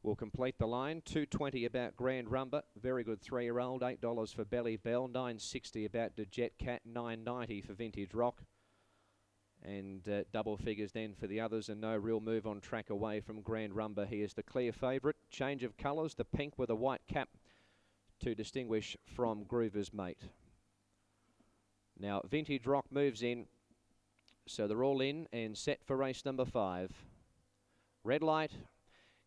will complete the line. $2.20 about Grand Rumba, very good 3-year-old. $8 for Belly Bell, $9.60 about the Jetcat, $9.90 for Vintage Rock. And double figures then for the others, and no real move on track away from Grand Rumba. He is the clear favourite. Change of colours, the pink with a white cap to distinguish from Groover's Mate. Now Vintage Rock moves in, so they're all in and set for race number 5. Red light,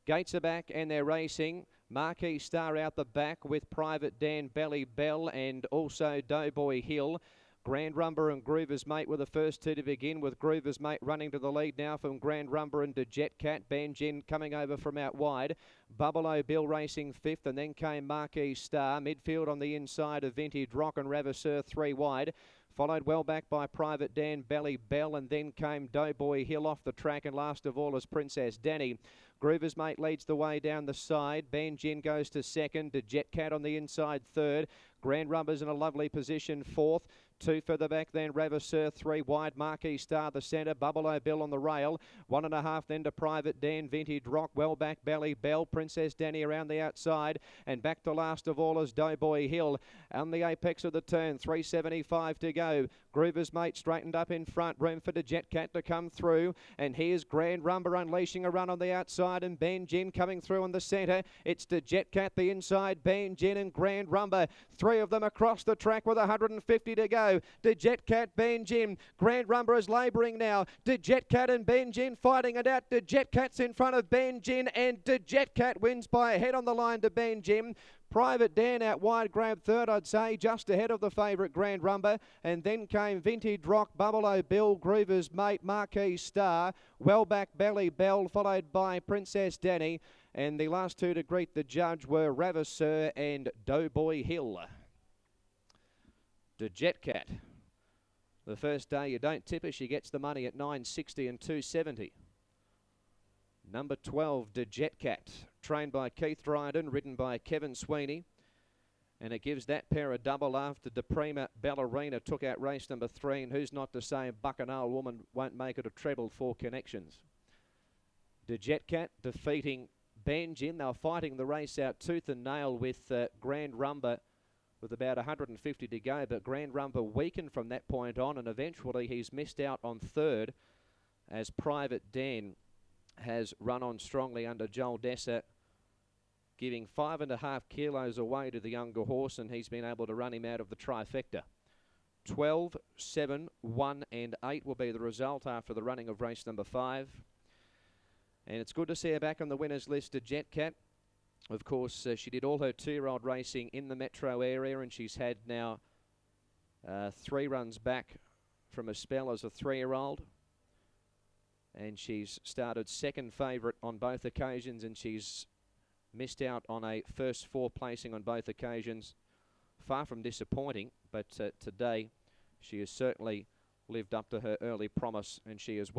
gates are back and they're racing. Marquee Star out the back with Private Dan, Belly Bell, and also Doughboy Hill. Grand Rumba and Groover's Mate were the first two to begin, with Groover's Mate running to the lead now from Grand Rumba and Jetcat. Banjin coming over from out wide. Bubble Bill racing 5th, and then came Marquee Star. Midfield on the inside of Vintage Rock and Ravisseur 3 wide. Followed well back by Private Dan, Belly Bell, and then came Doughboy Hill off the track, and last of all is Princess Danny. Groover's Mate leads the way down the side. Banjin goes to second. The Jetcat on the inside third. Grand Rumba's in a lovely position 4th. 2 further back then Ravisseur 3 wide. Marquee Star the centre. Bubble Bill on the rail. 1.5 then to Private Dan. Vintage Rock well back. Belly Bell. Princess Danny around the outside. And back to last of all is Doughboy Hill. On the apex of the turn. 3.75 to go. Groover's Mate straightened up in front. Room for the Jetcat to come through. And here's Grand Rumba unleashing a run on the outside. And Banjin coming through in the centre. It's the Jetcat the inside. Banjin and Grand Rumba. 3 of them across the track with 150 to go. The Jetcat, Banjin. Grand Rumba is labouring now. The Jetcat and Banjin fighting it out. The Jetcat's in front of Banjin, and the Jetcat wins by a head on the line to Banjin. Private Dan out wide, grabbed third, I'd say, just ahead of the favourite Grand Rumba. And then came Vintage Rock, Bubble Bill, Groover's Mate, Marquee Star, well back Belly Bell, followed by Princess Danny. And the last two to greet the judge were Ravisseur and Doughboy Hill. The Jetcat. The first day you don't tip her, she gets the money at $9.60 and $2.70. Number 12, the Jetcat, trained by Keith Dryden, ridden by Kevin Sweeney. And it gives that pair a double after De Prima Ballerina took out race number 3. And who's not to say Buccanal Woman won't make it a treble for Connections. The Jetcat defeating Banjin. They were fighting the race out tooth and nail with Grand Rumba with about 150 to go, but Grand Rumba weakened from that point on, and eventually he's missed out on third as Private Dan has run on strongly under Joel Dessa, giving 5.5 kilos away to the younger horse, and he's been able to run him out of the trifecta. 12, 7, 1 and 8 will be the result after the running of race number 5. And it's good to see her back on the winners list at Jetcat. Of course, she did all her 2-year-old racing in the metro area, and she's had now 3 runs back from a spell as a 3-year-old. And she's started second favourite on both occasions, and she's missed out on a first 4 placing on both occasions. Far from disappointing, but today she has certainly lived up to her early promise, and she is